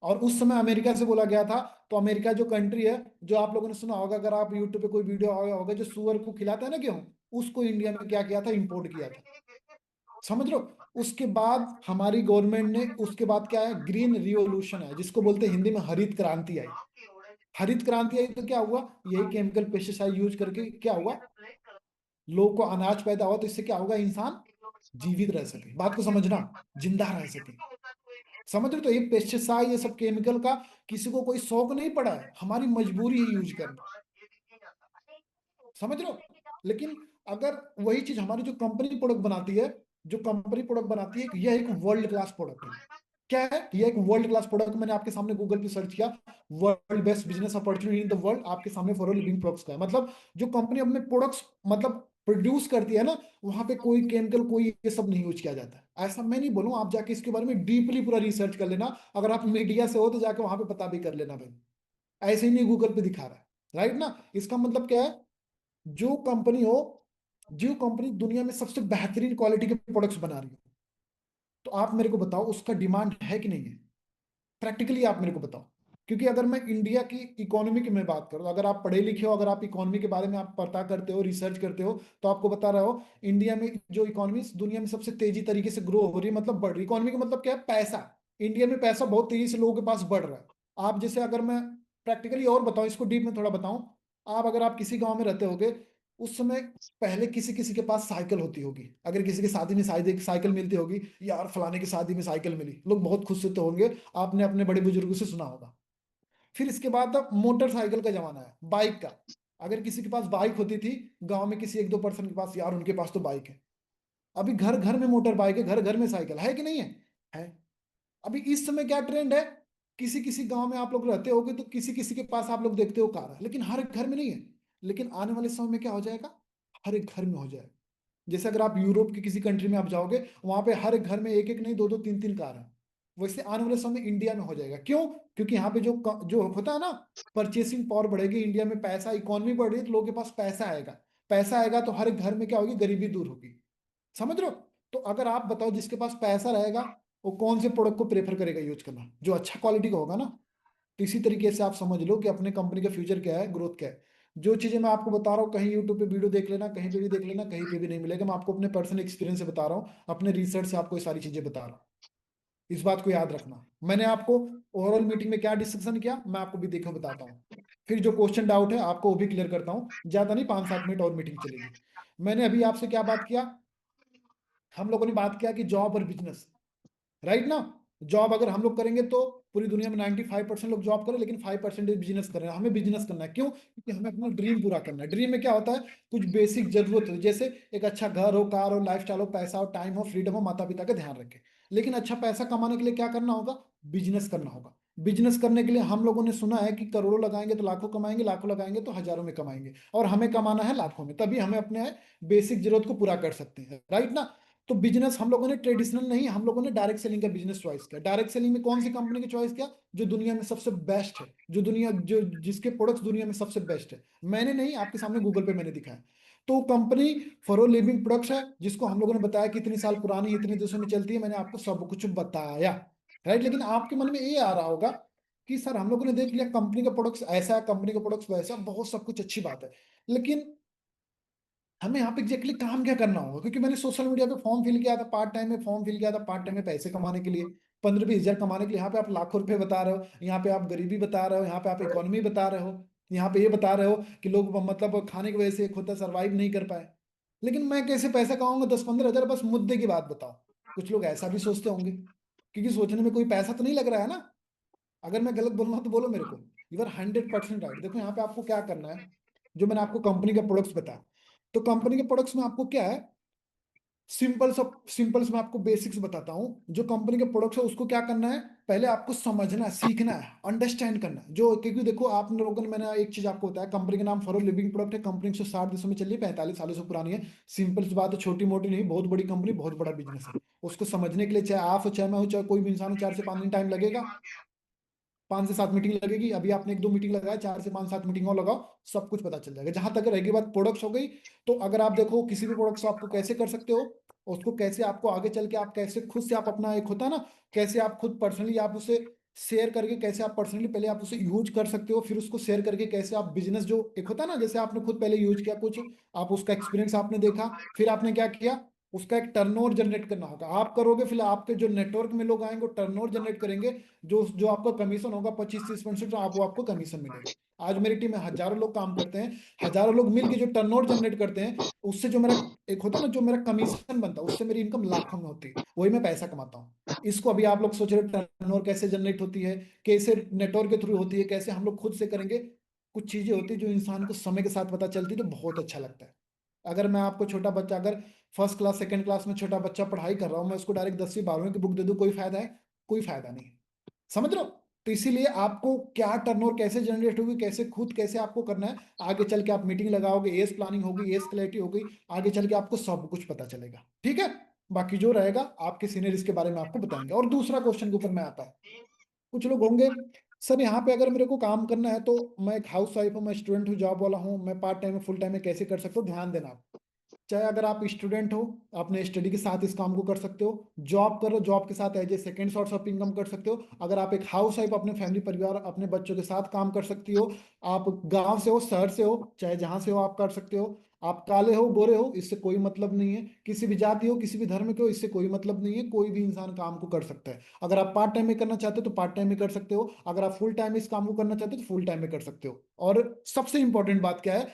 और उस समय अमेरिका से बोला गया था, तो अमेरिका जो कंट्री है, जो आप लोगों ने सुना होगा, अगर आप यूट्यूब पे कोई वीडियो आया होगा, जो सुअर को खिलाता है ना गेहूं, उसको इंडिया में क्या किया था, इंपोर्ट किया था। समझ रहे हो? उसके बाद हमारी गवर्नमेंट ने, उसके बाद क्या है, ग्रीन रिवॉल्यूशन है, जिसको बोलते हैं हिंदी में हरित क्रांति आई। हरित क्रांति आई तो क्या हुआ, यही केमिकल पेस्टिसाइड यूज करके क्या हुआ, लोगों को अनाज पैदा हुआ, तो इससे क्या होगा, इंसान जीवित रह सके, बात को समझना, जिंदा रह सके। समझ रहे हो? तो ये पेस्टिसाइड, ये सब केमिकल का किसी को कोई शौक नहीं पड़ा है, हमारी मजबूरी है यूज करना। समझ रहे हो? लेकिन अगर वही चीज हमारी जो कंपनी प्रोडक्ट बनाती है, जो कंपनी प्रोडक्ट बनाती है, यह एक वर्ल्ड क्लास प्रोडक्ट है। क्या है ये, एक वर्ल्ड क्लास प्रोडक्ट, मैंने आपके सामने गूगल पे सर्च किया, world best business opportunity in the world, आपके सामने फॉर लिविंग प्रोडक्ट्स का है। मतलब जो कंपनी अपने प्रोडक्ट्स मतलब प्रोड्यूस करती है ना, वहां पे कोई केमिकल, कोई ये सब नहीं यूज किया जाता है। ऐसा मैं नहीं बोलूँ, आप जाके इसके बारे में डीपली पूरा रिसर्च कर लेना, अगर आप मीडिया से हो तो जाके वहां पे पता भी कर लेना भाई। ऐसे ही नहीं गूगल पे दिखा रहा है, राइट ना? इसका मतलब क्या है, जो कंपनी हो, जो कंपनी दुनिया में सबसे बेहतरीन क्वालिटी के प्रोडक्ट्स बना रही हो, तो आप मेरे को बताओ उसका डिमांड है कि नहीं है? प्रैक्टिकली आप मेरे को बताओ। क्योंकि अगर मैं इंडिया की इकोनॉमी की मैं बात करूं, अगर आप पढ़े लिखे हो, अगर आप इकोनॉमी के बारे में आप पता करते हो, रिसर्च करते हो, तो आपको बता रहा हो, इंडिया में जो इकोनॉमी दुनिया में सबसे तेजी तरीके से ग्रो हो रही है, मतलब बढ़ रही है। इकोनॉमी का मतलब क्या है, पैसा। इंडिया में पैसा बहुत तेजी से लोगों के पास बढ़ रहा है। आप जैसे, अगर मैं प्रैक्टिकली और बताऊं, इसको डीप में थोड़ा बताऊं, आप अगर आप किसी गांव में रहते होगे, उस समय पहले किसी किसी के पास साइकिल होती होगी, अगर किसी की शादी में साइकिल मिलती होगी, यार फलाने की शादी में साइकिल मिली, लोग बहुत खुश होते होंगे, आपने अपने बड़े बुजुर्गों से सुना होगा। फिर इसके बाद अब मोटरसाइकिल का जमाना है, बाइक का। अगर किसी के पास बाइक होती थी, गांव में किसी एक दो पर्सन के पास, यार उनके पास तो बाइक है। अभी घर घर में मोटर बाइक है, घर घर में साइकिल है कि नहीं है? है। अभी इस समय क्या ट्रेंड है, किसी किसी गांव में आप लोग रहते होगे, तो किसी किसी के पास आप लोग देखते हो कार है, लेकिन हर एक घर में नहीं है। लेकिन आने वाले समय में क्या हो जाएगा, हर एक घर में हो जाएगा। जैसे अगर आप यूरोप की किसी कंट्री में आप जाओगे, वहां पे हर एक घर में एक एक नहीं, दो दो तीन तीन कार है। वैसे आने वाले समय में इंडिया में हो जाएगा। क्यों? क्योंकि यहाँ पे जो होता है ना, परचेसिंग पावर बढ़ेगी, इंडिया में पैसा, इकोनॉमी बढ़ रही है, तो लोगों के पास पैसा आएगा। पैसा आएगा तो हर एक घर में क्या होगी, गरीबी दूर होगी। समझ रहे हो? तो अगर आप बताओ, जिसके पास पैसा रहेगा, वो कौन से प्रोडक्ट को प्रेफर करेगा यूज करना, जो अच्छा क्वालिटी का होगा ना। तो इसी तरीके से आप समझ लो कि अपने कंपनी का फ्यूचर क्या है, ग्रोथ क्या है। जो चीजें मैं आपको बता रहा हूँ, कहीं यूट्यूब पे वीडियो देख लेना, कहीं पे भी देख लेना, कहीं पे भी नहीं मिलेगा। मैं आपको अपने पर्सनल एक्सपीरियंस से बता रहा हूँ, अपने रिसर्च से आपको ये सारी चीजें बता रहा हूँ। इस बात को याद रखना। मैंने आपको ओवरऑल मीटिंग में क्या डिस्कशन किया, मैं आपको भी देखो बताता हूँ। फिर जो क्वेश्चन डाउट है आपको वो भी क्लियर करता हूँ, ज्यादा नहीं, 5-7 मिनट और मीटिंग चलेगी। मैंने अभी आपसे क्या बात किया, हम लोगों ने बात किया कि जॉब और बिजनेस, राइट ना? जॉब अगर हम लोग करेंगे तो पूरी दुनिया में 95% लोग जॉब करें, लेकिन 5% बिजनेस कर रहे हैं। हमें बिजनेस करना है, क्यों? क्योंकि हमें अपना ड्रीम पूरा करना है। ड्रीम में क्या होता है, कुछ बेसिक जरूरत हो, जैसे एक अच्छा घर हो, कार हो, लाइफस्टाइल हो, पैसा हो, टाइम हो, फ्रीडम हो, माता पिता का ध्यान रखें। लेकिन अच्छा पैसा कमाने के लिए क्या करना होगा, बिजनेस करना होगा। बिजनेस करने के लिए हम लोगों ने सुना है कि करोड़ों लगाएंगे तो लाखों कमाएंगे, लाखों लगाएंगे तो हजारों में कमाएंगे, और हमें कमाना है लाखों में, तभी हमें अपने बेसिक जरूरत को पूरा कर सकते हैं, राइट ना? तो बिजनेस हम लोगों ने ट्रेडिशनल नहीं, हम लोगों ने डायरेक्ट सेलिंग का बिजनेस चॉइस किया। डायरेक्ट सेलिंग में कौन सी कंपनी की चॉइस किया, जो दुनिया में सबसे बेस्ट है, जो जिसके प्रोडक्ट्स दुनिया में सबसे बेस्ट है। मैंने नहीं, आपके सामने गूगल पे मैंने दिखाया। तो कंपनी फॉर लिविंग प्रोडक्ट्स है, जिसको हम लोगों ने बताया कि इतनी साल पुरानी, इतने देशों में चलती है, मैंने आपको सब कुछ बताया, राइट? लेकिन आपके मन में ये आ रहा होगा कि सर हम लोगों ने देख लिया कंपनी का प्रोडक्ट्स ऐसा है, कंपनी का प्रोडक्ट्स वैसा है, बहुत सब कुछ अच्छी बात है, लेकिन हमें यहाँ पे एग्जैक्टली काम क्या करना होगा? क्योंकि मैंने सोशल मीडिया पे फॉर्म फिल किया था, पार्ट टाइम में फॉर्म फिल किया था, पार्ट टाइम में पैसे कमाने के लिए, 15-20 हजार कमाने के लिए। यहाँ पे आप लाखों रुपए बता रहे हो, यहाँ पे आप गरीबी बता रहे हो, यहाँ पे आप इकोनॉमी बता रहे हो, यहाँ पे ये बता रहे हो कि लोग मतलब खाने की वजह से एक होता सरवाइव नहीं कर पाए। लेकिन मैं कैसे पैसा कमाऊंगा 10-15 हजार? बस मुद्दे की बात बताओ। कुछ लोग ऐसा भी सोचते होंगे, क्योंकि सोचने में कोई पैसा तो नहीं लग रहा है ना। अगर मैं गलत बोल रहा हूँ तो बोलो मेरे को। You are 100% right. देखो यहाँ पे आपको क्या करना है, जो मैंने आपको कंपनी का प्रोडक्ट्स बताया, तो कंपनी के प्रोडक्ट्स में आपको क्या है, सिंपल मैं आपको बेसिक्स बताता हूँ। जो कंपनी के प्रोडक्ट्स है उसको क्या करना है, पहले आपको समझना है, सीखना है, अंडरस्टैंड करना है। जो क्योंकि देखो आप लोगों ने, मैंने एक चीज आपको बताया, कंपनी का नाम फॉर लिविंग प्रोडक्ट है, कंपनी 160 देशों में चल रही है, 45 सालों से पुरानी है। सिंपल सी बात है, छोटी मोटी नहीं, बहुत बड़ी कंपनी, बहुत बड़ा बिजनेस है। उसको समझने के लिए चाहे आप हो, चाहे मैं हो, चाहे कोई भी इंसान हो, 4 से 5 दिन टाइम लगेगा। 5 से 7 मीटिंग लगेगी। अभी आपने 1-2 मीटिंग लगाया, 4 से 5 7 मीटिंग और लगाओ, सब कुछ पता चल जाएगा। जहां तक रहेगी बात प्रोडक्ट्स हो गई, तो अगर आप देखो किसी भी प्रोडक्ट्स आपको कैसे कर सकते हो, उसको कैसे आपको आगे चल के आप कैसे खुद से आप अपना, एक होता है ना, कैसे आप खुद पर्सनली आप उसे शेयर करके, कैसे आप पर्सनली पहले आप उसे यूज कर सकते हो, फिर उसको शेयर करके कैसे आप बिजनेस, जो एक होता है ना, जैसे आपने खुद पहले यूज किया कुछ, आप उसका एक्सपीरियंस आपने देखा, फिर आपने क्या किया, उसका एक टर्नओवर जनरेट करना होगा। आप करोगे, फिर आपके जो नेटवर्क में लोग आएंगे वो टर्नओवर जनरेट करेंगे, जो जो आपका कमीशन होगा 25-30%, तो आप वो आपको कमीशन मिलेगा। आज मेरी टीम में हजारों लोग काम करते हैं, हजारों लोग मिलके जो टर्नओवर जनरेट करते हैं, उससे जो मेरा एक होता है ना, जो मेरा कमीशन बनता है, उससे मेरी इनकम लाखों में होती है, वही मैं पैसा कमाता हूँ। इसको अभी आप लोग सोच रहे हो टर्नओवर कैसे जनरेट होती है, कैसे नेटवर्क के थ्रू होती है, कैसे हम लोग खुद से करेंगे, कुछ चीजें होती है जो इंसान को समय के साथ पता चलती है, तो बहुत अच्छा लगता है। अगर मैं आपको छोटा बच्चा, अगर फर्स्ट क्लास सेकंड क्लास में छोटा बच्चा पढ़ाई कर रहा हूँ, मैं उसको डायरेक्ट 10वीं 12वीं की बुक दे दूँ, कोई फायदा है? कोई फायदा नहीं है। समझ रहे हो? तो इसीलिए आपको क्या टर्नओवर कैसे जनरेट होगी, कैसे खुद कैसे आपको करना है, आगे चल के आप मीटिंग लगाओगे, एज प्लानिंग होगी, एज क्लैरिटी होगी, आगे चल के आपको सब कुछ पता चलेगा। ठीक है? बाकी जो रहेगा आपके सीनियर इसके बारे में आपको बताएंगे। और दूसरा क्वेश्चन के ऊपर मैं आता हूँ। कुछ लोग होंगे, सर यहाँ पे अगर मेरे को काम करना है, तो मैं एक हाउस वाइफ हूँ, मैं स्टूडेंट हूँ, जॉब वाला हूँ, मैं पार्ट टाइम में फुल टाइम में कैसे कर सकता हूँ? ध्यान देना आप, चाहे अगर आप स्टूडेंट हो, अपने स्टडी के साथ इस काम को कर सकते हो, जॉब करो, जॉब के साथ as a second source of income कर सकते हो, अगर आप एक हाउस वाइफ, अपने फैमिली परिवार अपने बच्चों के साथ काम कर सकती हो, आप गांव से हो, शहर से हो, चाहे जहां से हो आप कर सकते हो, आप काले हो, गोरे हो, इससे कोई मतलब नहीं है, किसी भी जाति हो, किसी भी धर्म के हो, इससे कोई मतलब नहीं है, कोई भी इंसान काम को कर सकता है। अगर आप पार्ट टाइम में करना चाहते हो तो पार्ट टाइम में कर सकते हो, अगर आप फुल टाइम इस काम को करना चाहते हो तो फुल टाइम में कर सकते हो। और सबसे इंपॉर्टेंट बात क्या है,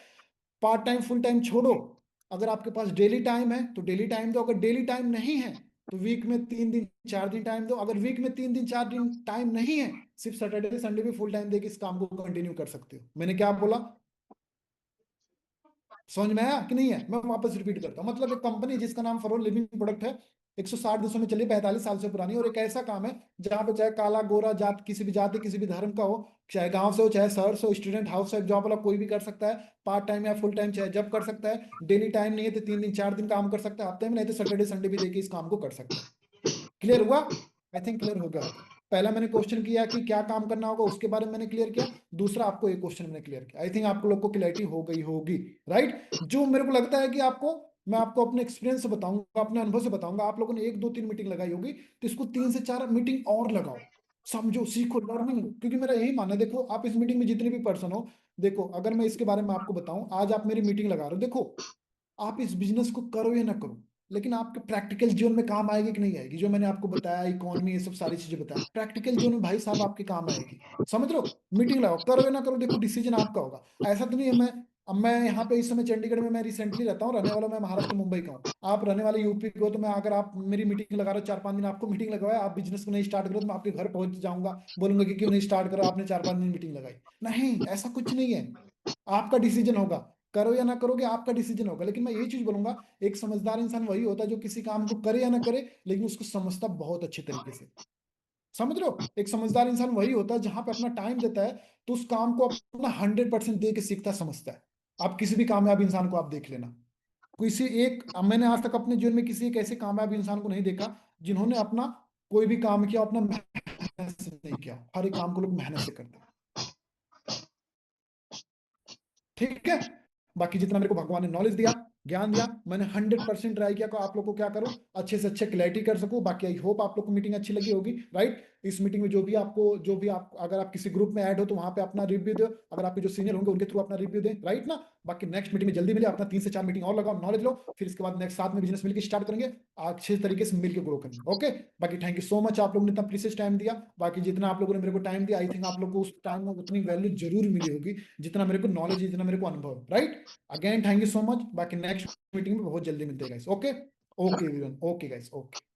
पार्ट टाइम फुल टाइम छोड़ो, अगर आपके पास डेली टाइम है तो डेली टाइम दो, अगर डेली टाइम नहीं है तो वीक में 3 दिन 4 दिन टाइम दो, अगर वीक में 3 दिन 4 दिन टाइम नहीं है, सिर्फ सैटरडे संडे भी फुल टाइम देके इस काम को कंटिन्यू कर सकते हो। मैंने क्या बोला, समझ में आया कि नहीं है? मैं वापस रिपीट करता हूँ। मतलब एक कंपनी जिसका नाम फॉर लिविंग प्रोडक्ट है, 160 देशों में चली, 45 साल से पुरानी, और एक ऐसा काम है जहां पे चाहे काला गोरा जात, किसी भी जाति किसी भी धर्म का हो, चाहे गांव से हो, चाहे शहर से हो, स्टूडेंट, हाउस वाइफ, जॉब वाला, कोई भी कर सकता है, पार्ट टाइम या फुल टाइम चाहे जब कर सकता है। डेली टाइम नहीं है तो 3 दिन 4 दिन काम कर सकता है हफ्ते में, नहीं तो सैटरडे संडे भी देके इस काम को कर सकता है। क्लियर हुआ? आई थिंक क्लियर हो गया होगा। पहला मैंने क्वेश्चन किया कि क्या काम करना होगा, उसके बारे में मैंने क्लियर किया। दूसरा आपको एक क्वेश्चन मैंने क्लियर किया। आई थिंक आपको लोग को क्लैरिटी हो गई होगी, राइट? जो मेरे को लगता है कि आपको, मैं आपको अपने एक्सपीरियंस से बताऊंगा, अपने अनुभव से बताऊंगा। आप लोगों ने 1 2 3 मीटिंग लगाई होगी, तो इसको 3 से 4 मीटिंग और लगाओ, समझो, सीखो, लर्निंग। क्योंकि मेरा यही मानना है, देखो आप इस मीटिंग में जितने भी पर्सन हो, देखो अगर मैं इसके बारे में आपको बताऊं, आज आप मेरी मीटिंग लगा रहे हो, देखो आप इस बिजनेस को करो या ना करो, लेकिन आपके प्रैक्टिकल जीवन में काम आएगी कि नहीं आएगी? जो मैंने आपको बताया, इकोनॉमी, ये सब सारी चीजें बताया, प्रैक्टिकल जीवन में भाई साहब आपके काम आएगी। समझ लो, मीटिंग लगाओ, करो या ना करो, देखो डिसीजन आपका होगा। ऐसा तो नहीं है, मैं यहाँ पे इस समय चंडीगढ़ में, मैं रिसेंटली रहता हूँ, रहने वाला मैं महाराष्ट्र मुंबई का हूँ, आप रहने वाले यूपी के हो, तो मैं, अगर आप मेरी मीटिंग लगा रहे हो, 4 5 दिन आपको मीटिंग लगवाया, आप बिजनेस को नहीं स्टार्ट करो, तो मैं आपके घर पहुंच जाऊंगा, बोलूंगा कि क्यों नहीं स्टार्ट करो, आपने 4 5 दिन मीटिंग लगाई? नहीं, ऐसा कुछ नहीं है। आपका डिसीजन होगा, करो या ना करोगे आपका डिसीजन होगा। लेकिन मैं यही चीज बोलूंगा, एक समझदार इंसान वही होता है जो किसी काम को करे या ना करे, लेकिन उसको समझता बहुत अच्छे तरीके से। समझ रहे हो? एक समझदार इंसान वही होता है जहां पे अपना टाइम देता है, तो उस काम को अपना 100% दे के सीखता समझता है। आप किसी भी कामयाब इंसान को आप देख लेना, किसी एक, मैंने आज तक अपने जीवन में किसी एक ऐसे कामयाब इंसान को नहीं देखा जिन्होंने अपना कोई भी काम किया अपना मेहनत से नहीं किया। हर एक काम को लोग मेहनत से करते हैं। ठीक है? बाकी जितना मेरे को भगवान ने नॉलेज दिया, ज्ञान दिया, मैंने 100% ट्राई किया कि आप लोग को क्या करूं, अच्छे से अच्छे क्लैरिटी कर सकूं। बाकी आई होप आप लोग को मीटिंग अच्छी लगी होगी, राइट? इस मीटिंग में जो भी आप, अगर आप किसी ग्रुप में ऐड हो तो वहां पे अपना रिव्यू दो, अगर आपके जो सीनियर होंगे उनके थ्रू अपना रिव्यू दें, राइट ना? बाकी नेक्स्ट मीटिंग में जल्दी मिले, अपना 3 से 4 मीटिंग और लगाओ, नॉलेज लो, फिर इसके बाद नेक्स्ट साथ में बिजनेस मिलकर स्टार्ट करेंगे, अच्छे तरीके से मिलकर ग्रो करेंगे। ओके? बाकी थैंक यू सो मच, आप लोगों ने इतना प्रीशियस टाइम दिया। बाकी जितना आप लोगों ने मेरे को टाइम दिया, आई थिंक आप लोग को उस टाइम में उतनी वैल्यू जरूर मिली होगी जितना मेरे को नॉलेज, जितना मेरे को अनुभव, right? Again thank you so much. बाकी नेक्स्ट मीटिंग में बहुत जल्दी मिलते हैं guys. Okay? Okay everyone, okay guys, okay.